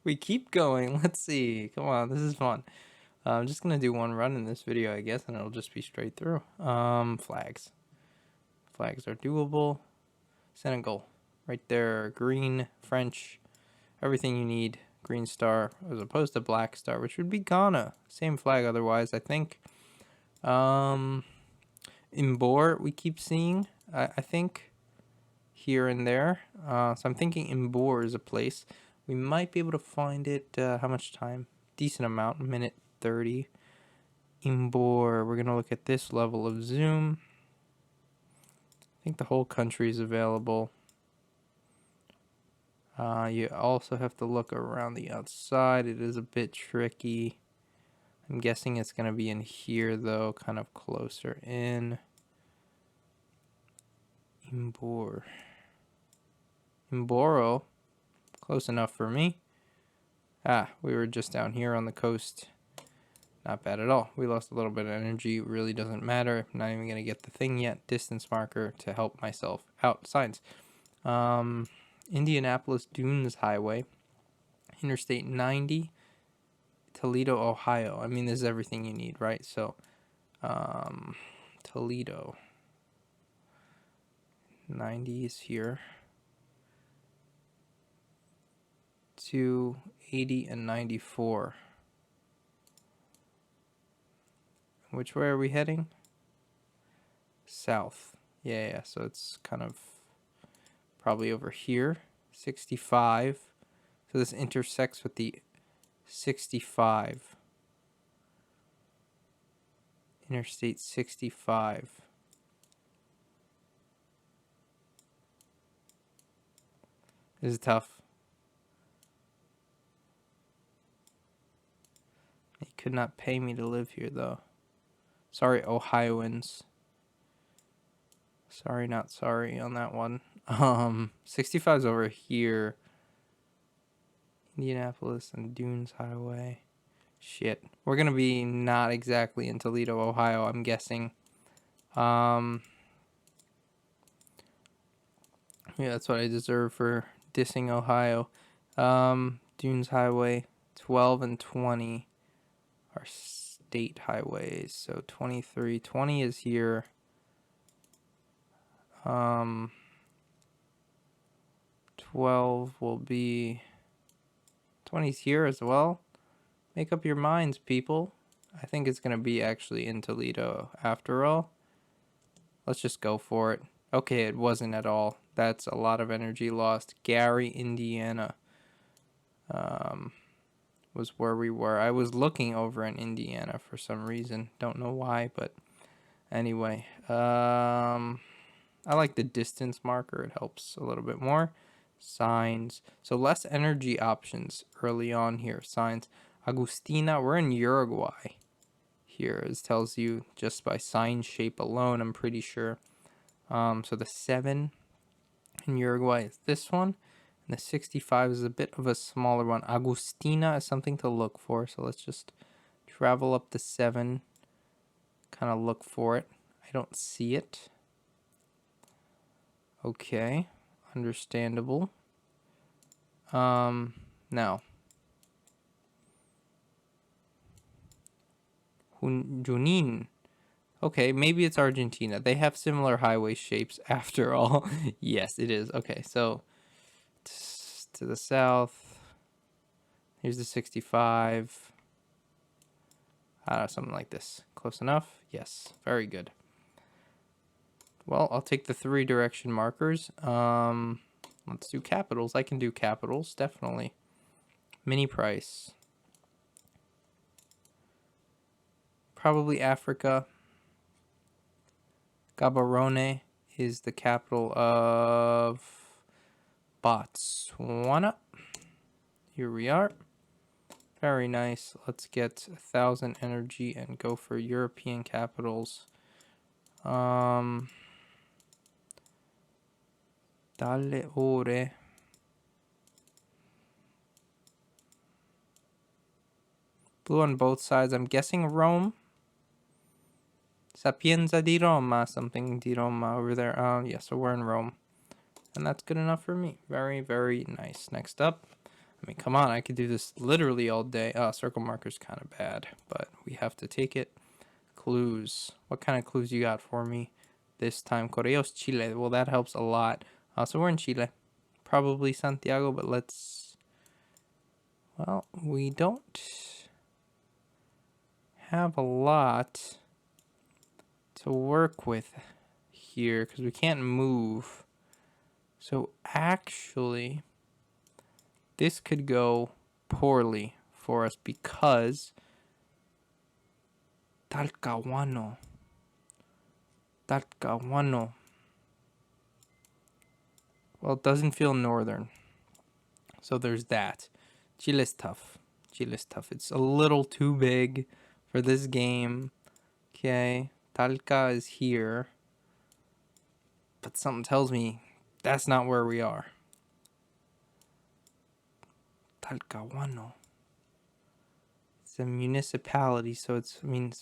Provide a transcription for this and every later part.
We keep going. Let's see. Come on, this is fun. I'm just gonna do one run in this video, I guess, and it'll just be straight through. Flags. Flags are doable. Senegal, right there. Green, French, everything you need. Green star, as opposed to black star, which would be Ghana. Same flag, otherwise, I think. Imbor, we keep seeing. I think here and there. So I'm thinking Imbor is a place. We might be able to find it. How much time? Decent amount. Minute 30. Imbor. We're going to look at this level of zoom. I think the whole country is available. You also have to look around the outside. It is a bit tricky. I'm guessing it's going to be in here, though, kind of closer in. Imbor. Imboro. Close enough for me. We were just down here on the coast. Not bad at all. We lost a little bit of energy. It really doesn't matter. I'm not even going to get the thing yet. Distance marker to help myself out. Signs. Indianapolis Dunes Highway. Interstate 90. Toledo, Ohio. I mean, this is everything you need, right? So, Toledo. 90 is here. 80 and 94. Which way are we heading? South. Yeah, so it's kind of probably over here. 65. So this intersects with the 65. Interstate 65. This is tough. They could not pay me to live here, though. Sorry, Ohioans. Sorry, not sorry on that one. 65 is over here. Indianapolis and Dunes Highway. Shit. We're going to be not exactly in Toledo, Ohio, I'm guessing. Yeah, that's what I deserve for dissing Ohio. Dunes Highway, 12 and 20 are state highways. So 23, 20 is here. 12 will be 20's here as well. Make up your minds, people. I think it's going to be actually in Toledo after all. Let's just go for it. Okay, it wasn't at all. That's a lot of energy lost. Gary, Indiana was where we were. I was looking over in Indiana for some reason. Don't know why, but anyway. I like the distance marker. It helps a little bit more. Signs. So less energy options early on here. Signs. Agustina, we're in Uruguay here. It tells you just by sign shape alone, I'm pretty sure. So the 7 in Uruguay is this one. And the 65 is a bit of a smaller one. Agustina is something to look for. So let's just travel up the 7. Kind of look for it. I don't see it. Okay. Understandable. Now. Junin. Okay, maybe it's Argentina. They have similar highway shapes after all. Yes, it is. Okay, so to the south. Here's the 65. Something like this. Close enough? Yes, very good. Well, I'll take the 3 direction markers. Let's do capitals. I can do capitals, definitely. Mini price. Probably Africa. Gaborone is the capital of Botswana. Here we are. Very nice. Let's get 1,000 energy and go for European capitals. Dalle ore. Blue on both sides. I'm guessing Rome. Sapienza di Roma. Something di Roma over there. Yeah, so we're in Rome. And that's good enough for me. Very, very nice. Next up, I mean, come on, I could do this literally all day. Circle marker's kind of bad, but we have to take it. Clues. What kind of clues you got for me this time? Correos Chile. Well, that helps a lot. So we're in Chile. Probably Santiago, but let's... Well, we don't have a lot to work with here because we can't move. So actually, this could go poorly for us because Talcahuano. Well, it doesn't feel northern. So there's that. Chile's tough. It's a little too big for this game. Okay. Talca is here. But something tells me that's not where we are. Talcahuano. It's a municipality, so it's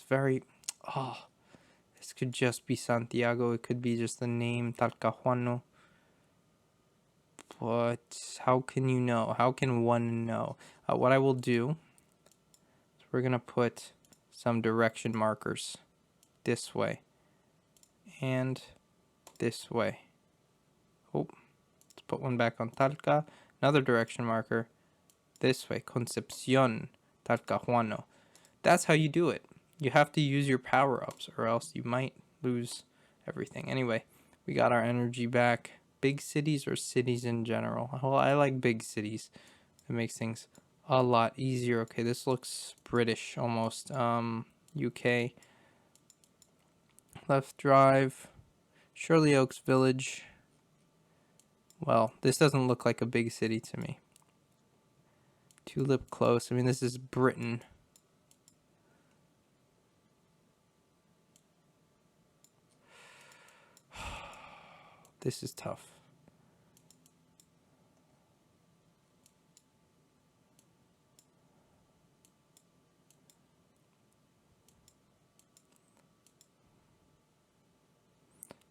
very... Oh, this could just be Santiago. It could be just the name Talcahuano. But how can you know? How can one know? What I will do is we're going to put some direction markers this way and this way. Oh, let's put one back on Talca. Another direction marker this way. Concepcion, Talcahuano. That's how you do it. You have to use your power-ups or else you might lose everything. Anyway, we got our energy back. Big cities or cities in general? Well, I like big cities. It makes things a lot easier. Okay, this looks British almost. UK. Left drive. Shirley Oaks Village. Well, this doesn't look like a big city to me. Tulip Close. I mean, this is Britain. This is tough.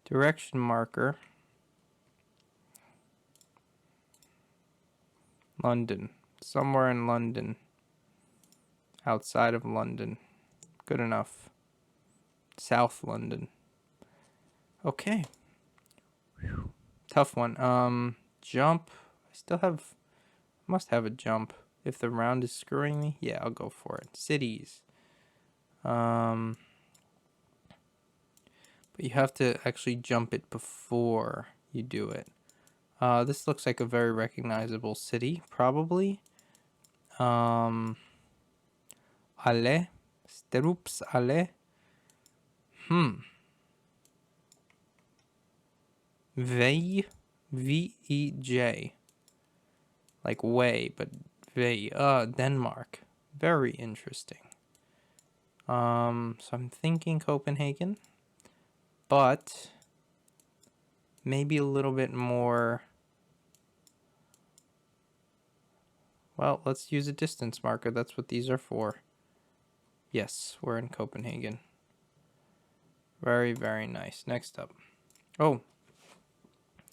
Direction marker. London. Somewhere in London. Outside of London. Good enough. South London. Okay. Whew. Tough one. Jump. I still have... Must have a jump. If the round is screwing me, yeah, I'll go for it. Cities. But you have to actually jump it before you do it. This looks like a very recognizable city, probably. Ale. Sterups Ale. Vej. V-E-J. Like way, but Vej. Denmark. Very interesting. So I'm thinking Copenhagen. But maybe a little bit more... Well, let's use a distance marker. That's what these are for. Yes, we're in Copenhagen. Very, very nice. Next up. Oh.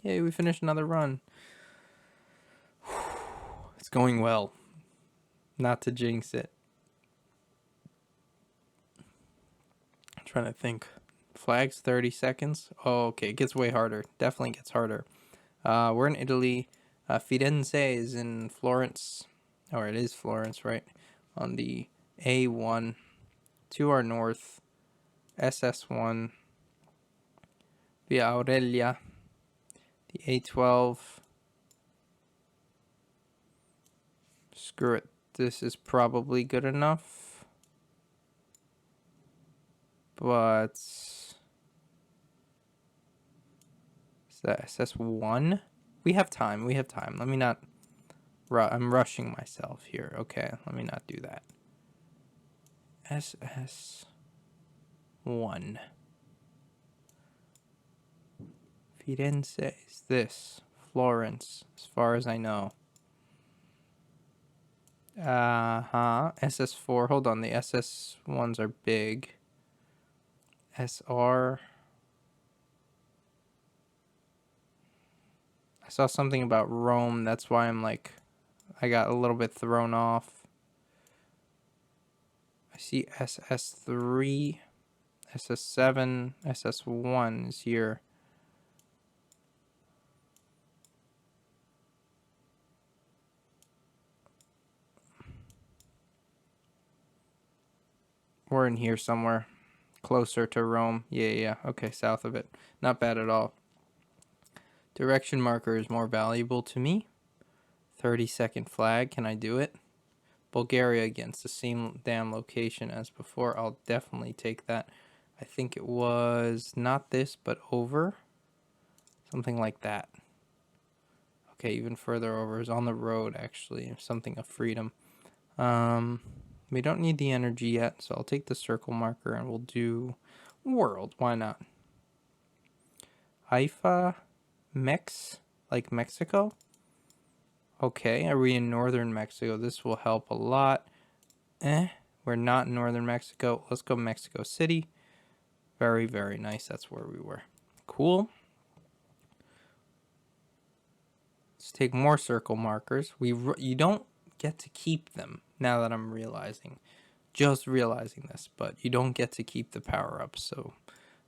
Yay, we finished another run. It's going well. Not to jinx it. I'm trying to think. Flags, 30 seconds. Oh, okay, it gets way harder. Definitely gets harder. We're in Italy. Firenze is in Florence. Or it is Florence, right? On the A1. To our north. SS1. Via Aurelia. The A12. Screw it. This is probably good enough. But... Is that SS1? We have time. Let me not... I'm rushing myself here. Okay, let me not do that. SS1. Firenze is this. Florence, as far as I know. SS4. Hold on, the SS1s are big. SR. I saw something about Rome. That's why I'm like, I got a little bit thrown off. I see SS3, SS7, SS1 is here. We're in here somewhere. Closer to Rome. Yeah. Okay, south of it. Not bad at all. Direction marker is more valuable to me. 30-second flag. Can I do it? Bulgaria against the same damn location as before. I'll definitely take that. I think it was not this, but over. Something like that. Okay, even further over is on the road, actually. Something of freedom. We don't need the energy yet, so I'll take the circle marker and we'll do world. Why not? Haifa, Mex, like Mexico. Okay, are we in northern Mexico? This will help a lot. We're not in northern Mexico. Let's go Mexico City. Very, very nice. That's where we were. Cool. Let's take more circle markers. You don't get to keep them now that I'm realizing. Just realizing this, but you don't get to keep the power-ups, so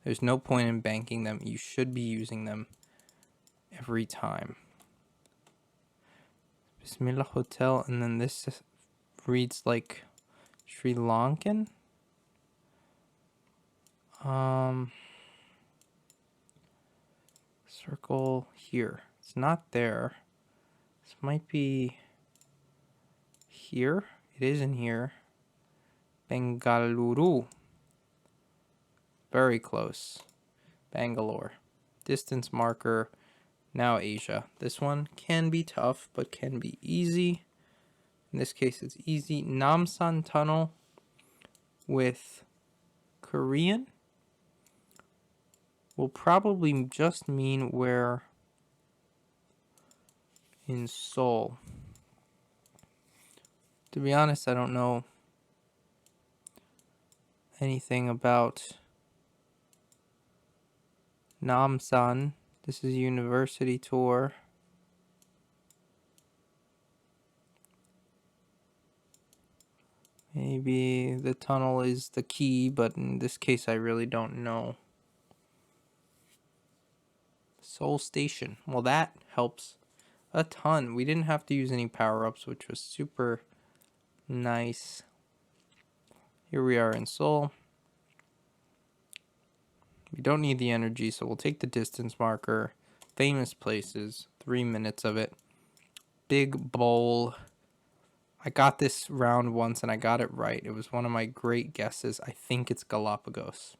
there's no point in banking them. You should be using them every time. Bismillah Hotel, and then this reads like Sri Lankan. Circle here. It's not there. This might be here. It is in here. Bengaluru. Very close. Bangalore. Distance marker. Now Asia. This one can be tough, but can be easy. In this case, it's easy. Namsan Tunnel with Korean will probably just mean we're in Seoul. To be honest, I don't know anything about Namsan. This is a university tour. Maybe the tunnel is the key, but in this case I really don't know. Seoul Station. Well, that helps a ton. We didn't have to use any power-ups, which was super nice. Here we are in Seoul. We don't need the energy, so we'll take the distance marker. Famous places. 3 minutes of it. Big bowl. I got this round once and I got it right. It was one of my great guesses. I think it's Galapagos.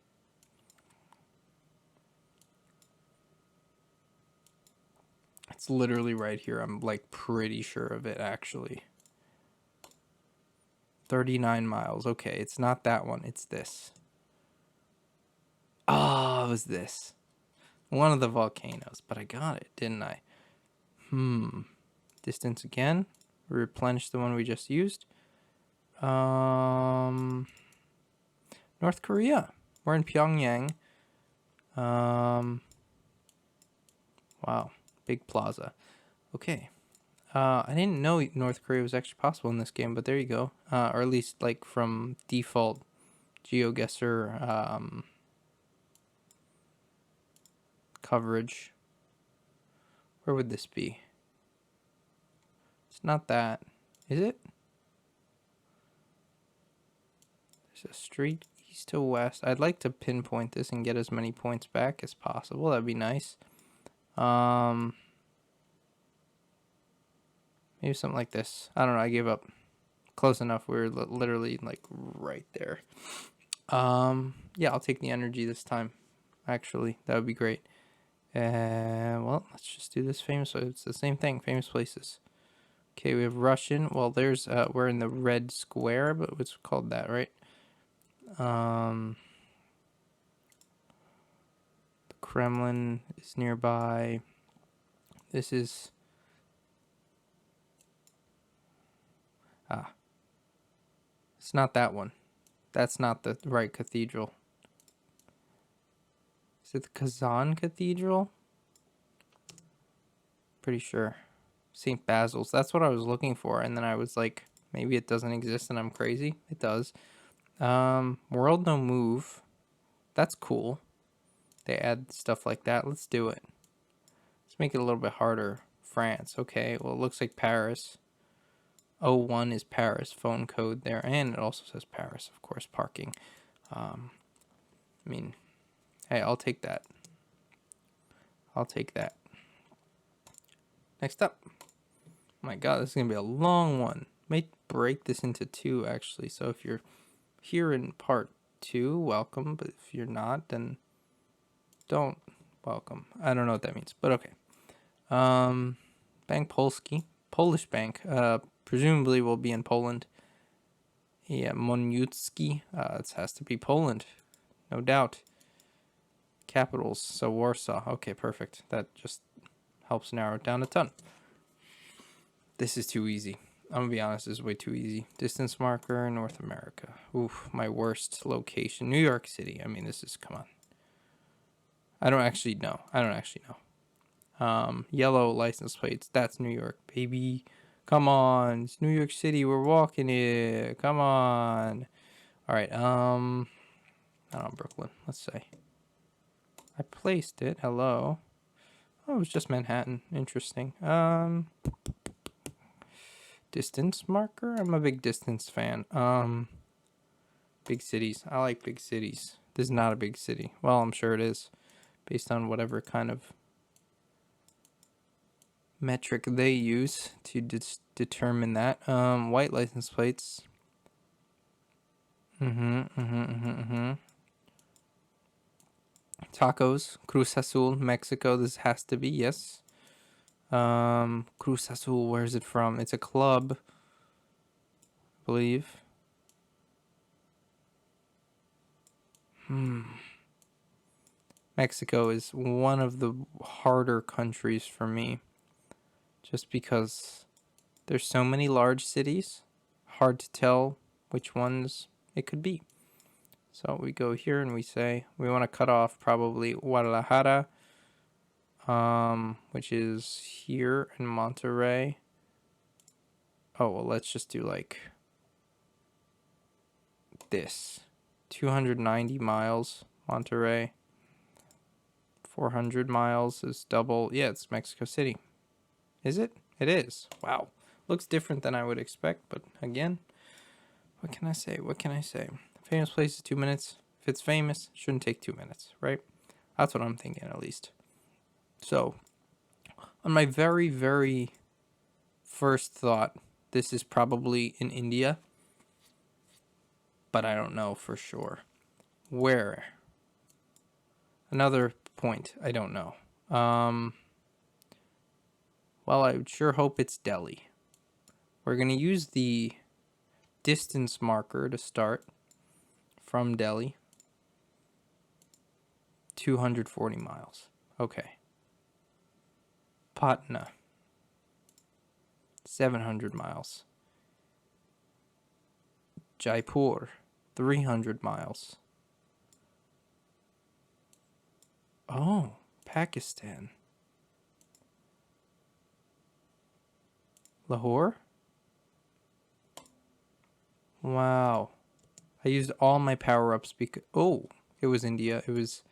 It's literally right here. I'm like pretty sure of it actually. 39 miles. Okay, it's not that one. It's this. Oh, it was this. One of the volcanoes, but I got it, didn't I? Distance again. Replenish the one we just used. North Korea. We're in Pyongyang. Wow. Big plaza. Okay. I didn't know North Korea was actually possible in this game, but there you go. Or at least like from default Geoguessr coverage. Where would this be? It's not that. Is it? There's a street east to west. I'd like to pinpoint this and get as many points back as possible. That'd be nice. Maybe something like this. I don't know. I gave up. Close enough. We were literally like right there. Yeah, I'll take the energy this time. Actually, that would be great. Well, let's just do this famous. So it's the same thing. Famous places. Okay, we have Russian. Well, there's we're in the red square, but it's called that, right? The Kremlin is nearby. This is it's not that one. That's not the right cathedral. Is it the Kazan Cathedral? Pretty sure. St. Basil's. That's what I was looking for. And then I was like, maybe it doesn't exist and I'm crazy. It does. World No Move. That's cool. They add stuff like that. Let's do it. Let's make it a little bit harder. France. Okay. Well, it looks like Paris. 01 is Paris. Phone code there. And it also says Paris, of course, parking. I mean, hey, I'll take that. I'll take that. Next up. Oh my god, this is going to be a long one. May break this into 2, actually. So if you're here in part 2, welcome. But if you're not, then don't welcome. I don't know what that means, but okay. Bank Polski. Polish bank. Presumably will be in Poland. Yeah, Moniuszki. This has to be Poland. No doubt. Capitals. So Warsaw. Okay, perfect. That just helps narrow it down a ton. This is too easy. I'm going to be honest, this is way too easy. Distance marker, North America. Oof, my worst location. New York City. I mean, this is, come on. I don't actually know. Yellow license plates. That's New York, baby. Come on. It's New York City. We're walking it. Come on. All right. I don't know, Brooklyn. Let's say. I placed it. Hello. Oh, it was just Manhattan. Interesting. Distance marker? I'm a big distance fan. Big cities. I like big cities. This is not a big city. Well, I'm sure it is. Based on whatever kind of metric they use to determine that. White license plates. Tacos. Cruz Azul, Mexico. This has to be, yes. Cruz Azul, where is it from? It's a club, I believe. Mexico is one of the harder countries for me. Just because there's so many large cities. Hard to tell which ones it could be. So we go here and we say we want to cut off probably Guadalajara, which is here in Monterrey. Oh, well, let's just do like this. 290 miles, Monterrey. 400 miles is double. Yeah, it's Mexico City. Is it? It is. Wow. Looks different than I would expect, but again, what can I say? What can I say? Famous place is 2 minutes. If it's famous, it shouldn't take 2 minutes, right? That's what I'm thinking, at least. So, on my very, very first thought, this is probably in India, but I don't know for sure. Where? Another point, I don't know. Well, I would sure hope it's Delhi. We're going to use the distance marker to start from Delhi. 240 miles. Okay. Patna. 700 miles. Jaipur. 300 miles. Oh, Pakistan. Lahore? Wow. I used all my power-ups because... Oh, it was India. It was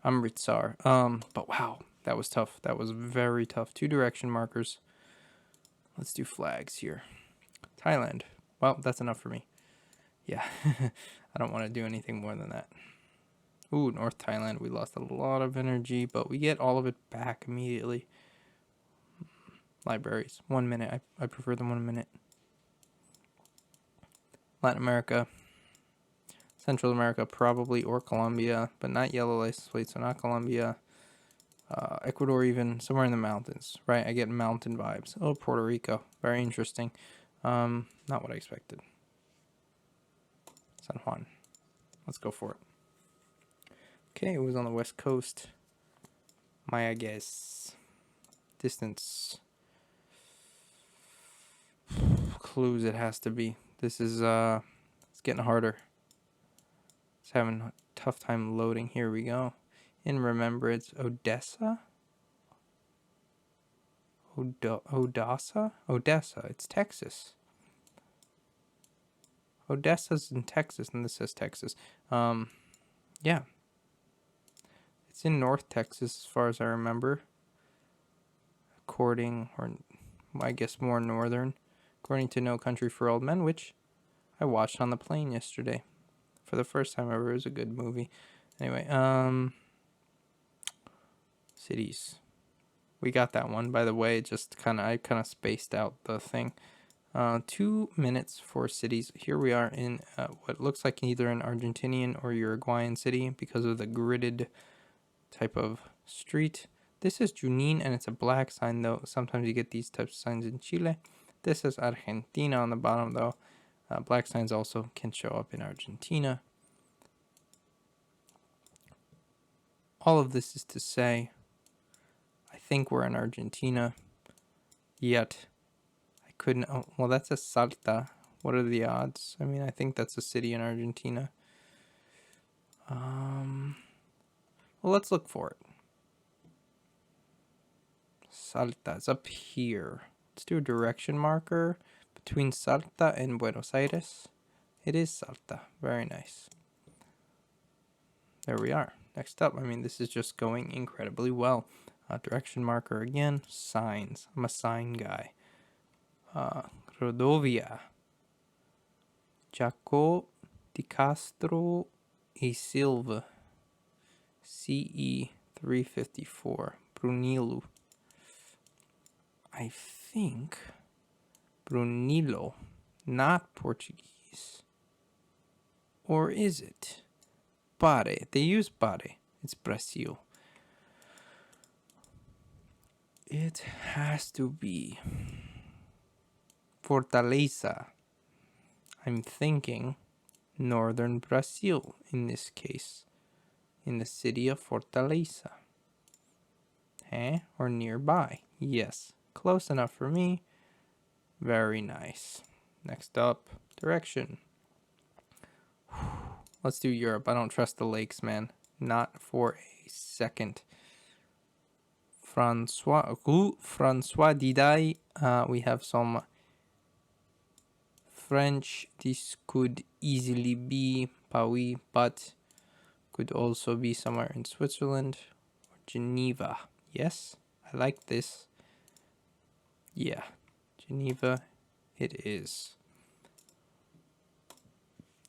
Amritsar. But wow, that was tough. That was very tough. 2 direction markers. Let's do flags here. Thailand. Well, that's enough for me. Yeah, I don't want to do anything more than that. Ooh, North Thailand. We lost a lot of energy, but we get all of it back immediately. Libraries. 1 minute. I prefer the 1 minute. Latin America. Central America, probably, or Colombia, but not yellow license plate, so not Colombia. Ecuador, even somewhere in the mountains, right? I get mountain vibes. Oh, Puerto Rico. Very interesting. Not what I expected. San Juan. Let's go for it. Okay, it was on the west coast. Maya guess. Distance. Clues it has to be. This is, it's getting harder. It's having a tough time loading. Here we go. In remembrance, Odessa? Odessa? Odessa. It's Texas. Odessa's in Texas, and this says Texas. Yeah. It's in North Texas, as far as I remember. According, or I guess more northern, according to No Country for Old Men, which I watched on the plane yesterday. For the first time ever. It was a good movie. Anyway, cities. We got that one, by the way. I kind of spaced out the thing. 2 minutes for cities. Here we are in what looks like either an Argentinian or Uruguayan city because of the gridded type of street. This is Junin, and it's a black sign, though. Sometimes you get these types of signs in Chile. This is Argentina on the bottom, though. Black signs also can show up in Argentina. All of this is to say, I think we're in Argentina, yet I couldn't. Oh, well, that's a Salta. What are the odds? I mean, I think that's a city in Argentina. Well, let's look for it. Salta is up here. Let's do a direction marker between Salta and Buenos Aires. It is Salta. Very nice. There we are. Next up, I mean, this is just going incredibly well. Direction marker again. Signs. I'm a sign guy. Rodovia. Jaco di Castro e Silva. CE 354. Brunillo. I think Brunillo, not Portuguese. Or is it? Pare. They use pare. It's Brazil. It has to be Fortaleza. I'm thinking northern Brazil in this case. In the city of Fortaleza. Or nearby. Yes. Close enough for me. Very nice. Next up, direction. Let's do Europe. I don't trust the lakes, man. Not for a second. Francois Diday. We have some French. This could easily be Paris, but could also be somewhere in Switzerland or Geneva. Yes, I like this. Yeah, Geneva it is.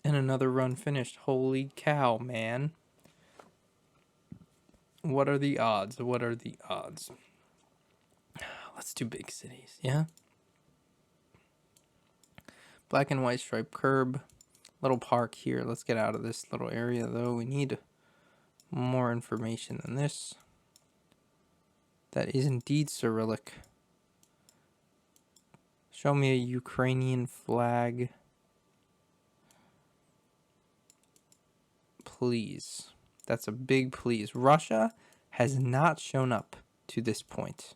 And another run finished. Holy cow, man. What are the odds? What are the odds? Let's do big cities, yeah? Black and white striped curb. Little park here. Let's get out of this little area, though. We need more information than this. That is indeed Cyrillic. Show me a Ukrainian flag. Please. That's a big please. Russia has not shown up to this point.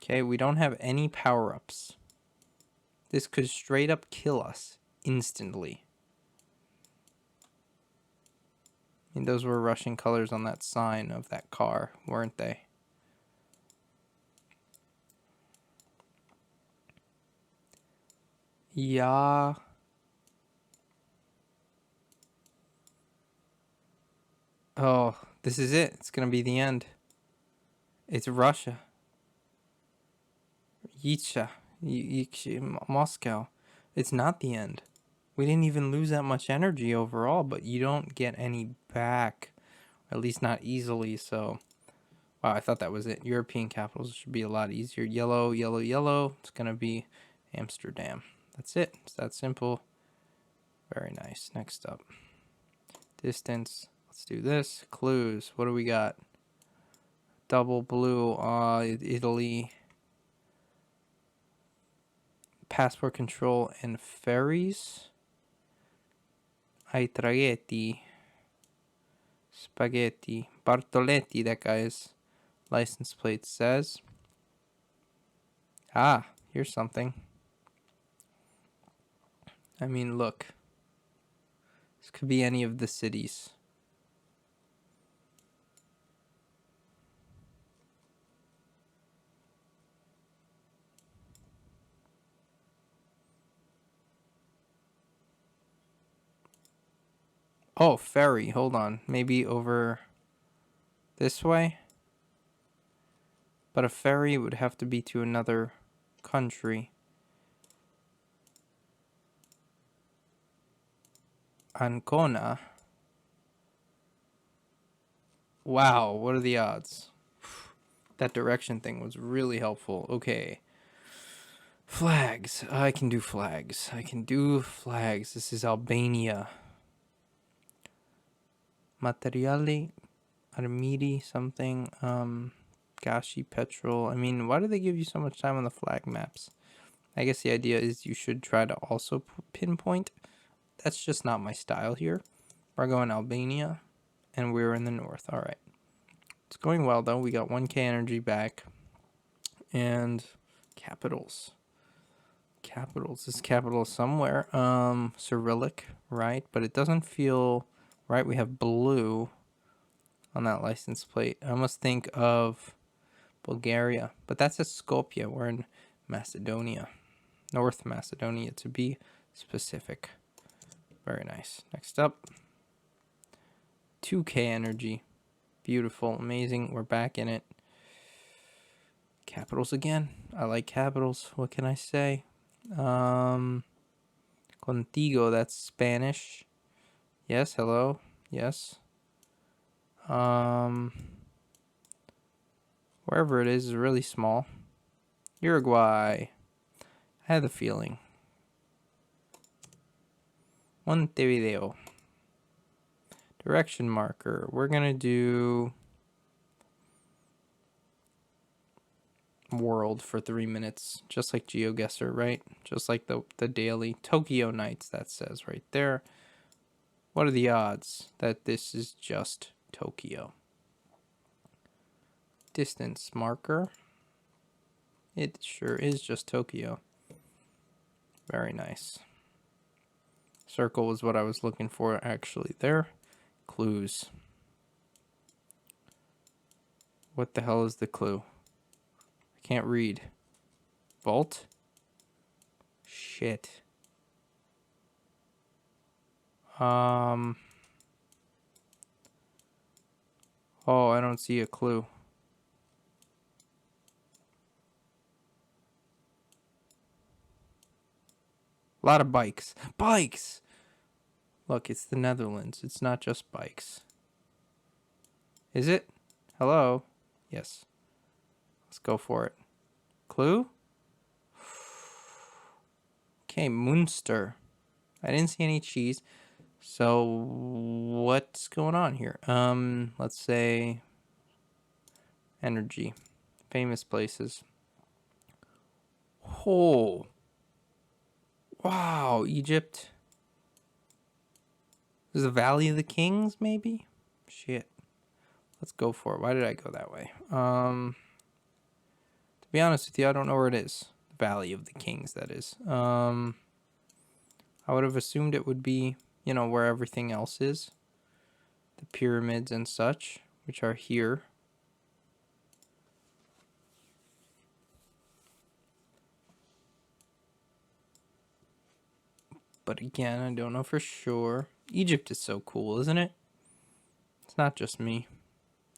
Okay, we don't have any power-ups. This could straight up kill us instantly. I mean, those were Russian colors on that sign of that car, weren't they? Yeah. Oh, this is it. It's going to be the end. It's Russia. Yicha. Moscow. It's not the end. We didn't even lose that much energy overall, but you don't get any back. At least not easily, so... Wow, I thought that was it. European capitals should be a lot easier. Yellow, yellow, yellow. It's going to be Amsterdam. That's it. It's that simple. Very nice. Next up. Distance. Let's do this. Clues. What do we got? Double blue. Italy. Passport control and ferries. Ai traghetti. Spaghetti. Bartoletti, that guy's license plate says. Ah, here's something. I mean, look. This could be any of the cities. Oh, ferry. Hold on. Maybe over this way? But a ferry would have to be to another country. Ancona. Wow, what are the odds? That direction thing was really helpful. Okay. Flags. I can do flags. I can do flags. This is Albania. Materiali Armidi something. Gashi petrol. I mean, why do they give you so much time on the flag maps? I guess the idea is you should try to also pinpoint. That's just not my style here. We're going Albania, and we're in the north. All right. It's going well, though. We got 1k energy back. And capitals. Capitals. This capital somewhere. Cyrillic, right? But it doesn't feel right. We have blue on that license plate. I almost think of Bulgaria, but that's at Skopje. We're in Macedonia, North Macedonia to be specific. Very nice. Next up, 2k energy. Beautiful, amazing. We're back in it. Capitals again. I like capitals. What can I say? Contigo, that's Spanish. Yes, hello. Yes. Wherever it is really small. Uruguay. I had the feeling. Montevideo. Direction marker. We're going to do world for 3 minutes. Just like Geoguessr, right? Just like the daily. Tokyo nights, that says right there. What are the odds that this is just Tokyo? Distance marker. It sure is just Tokyo. Very nice. Circle was what I was looking for actually there. Clues. What the hell is the clue? I can't read. Vault? Shit. Oh, I don't see a clue. A lot of bikes. Bikes! Look, it's the Netherlands. It's not just bikes. Is it? Hello? Yes. Let's go for it. Clue? Okay, Munster. I didn't see any cheese. So, what's going on here? Let's say energy. Famous places. Oh. Wow, Egypt. Is the Valley of the Kings, maybe? Shit. Let's go for it. Why did I go that way? To be honest with you, I don't know where it is. The Valley of the Kings, that is. I would have assumed it would be, you know, where everything else is. The pyramids and such, which are here. But again, I don't know for sure. Egypt is so cool, isn't it? It's not just me.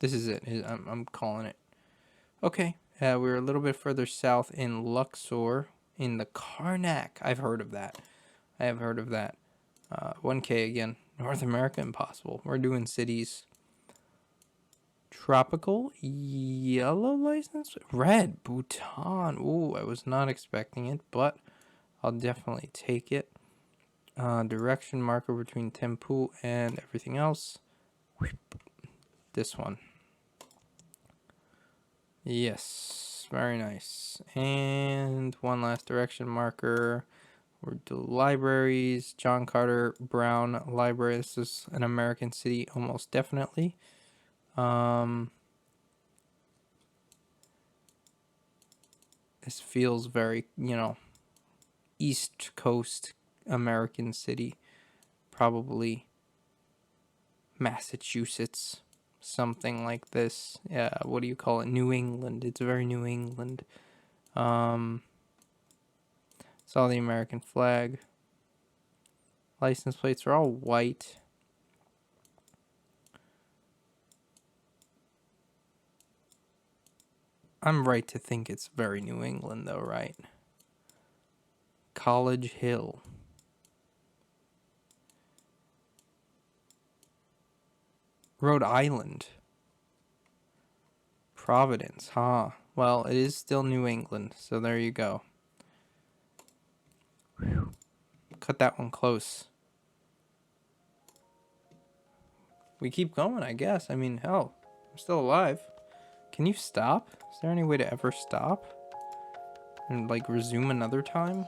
This is it. I'm calling it. Okay. We're a little bit further south in Luxor, in the Karnak. I've heard of that. 1K again. North America, impossible. We're doing cities. Tropical yellow license? Red. Bhutan. Ooh, I was not expecting it, but I'll definitely take it. Direction marker between Tempu and everything else. This one. Yes, very nice. And one last direction marker. We're doing libraries. John Carter Brown Library. This is an American city, almost definitely. This feels very, you know, East Coast American city. Probably Massachusetts. Something like this. Yeah, what do you call it? New England. It's very New England. Saw the American flag. License plates are all white. I'm right to think it's very New England, though, right? College Hill. Rhode Island. Providence, huh? Well, it is still New England, so there you go. Whew. Cut that one close. We keep going, I guess. I mean, hell, I'm still alive. Can you stop? Is there any way to ever stop? And, like, resume another time?